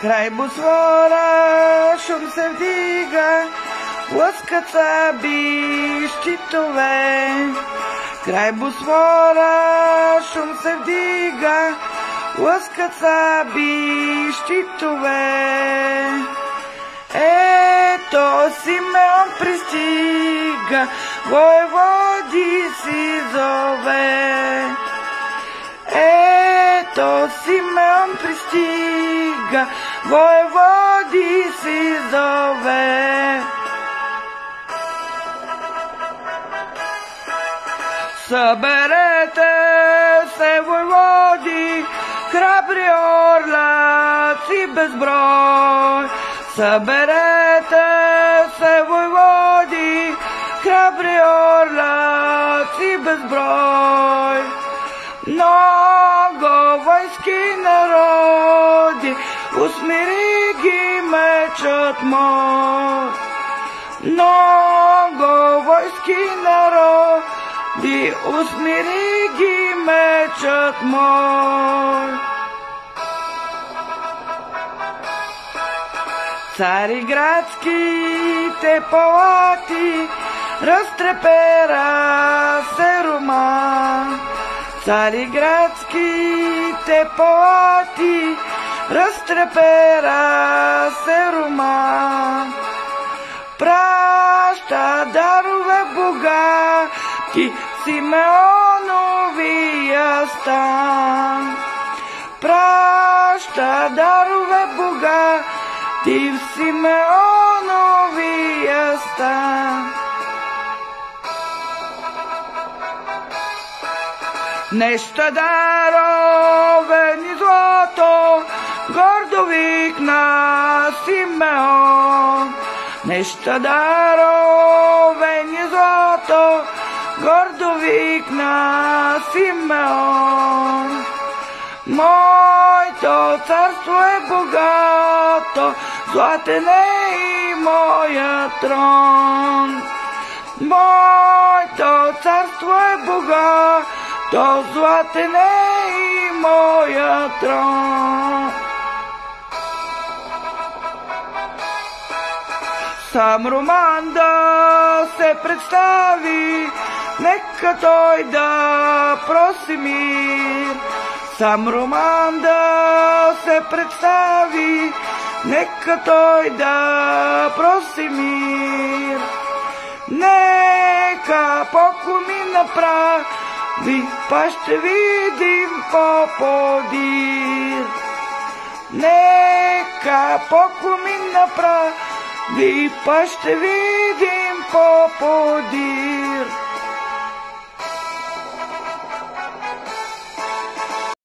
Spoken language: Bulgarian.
Край Босфора шум се вдига, лъскат саби щитове. Край Босфора шум се вдига, лъскат саби щитове. Ето Симеон пристига, войводи си зове. Ето Симеон пристига, войводи си зове. Съберете се, войводи, храбри орлаци безброй. Съберете се, войводи, храбри орлаци безброй. Много войски народи, усмири ги мечът мой. Много войски народи, усмири ги мечът мой. Цариградските палати разтрепера се роман. Цариградските палати разтрепера се роман. Праща дарове богати Симеоновия стан. Праща дарове богати в Симеоновия стан. Неща даровени злато, гордо викна Симеон. Неща даровени злато, гордо викна Симеон. Моето царство е богато, златен е и моя трон. Моето царство е богато, златен е и моя трон. Сам Роман да се представи, нека той да проси мир. Сам Роман да се представи, нека той да проси мир. Нека поклони направи, па ще видим по-подир. Нека поклони направи, па ще видим по-подир.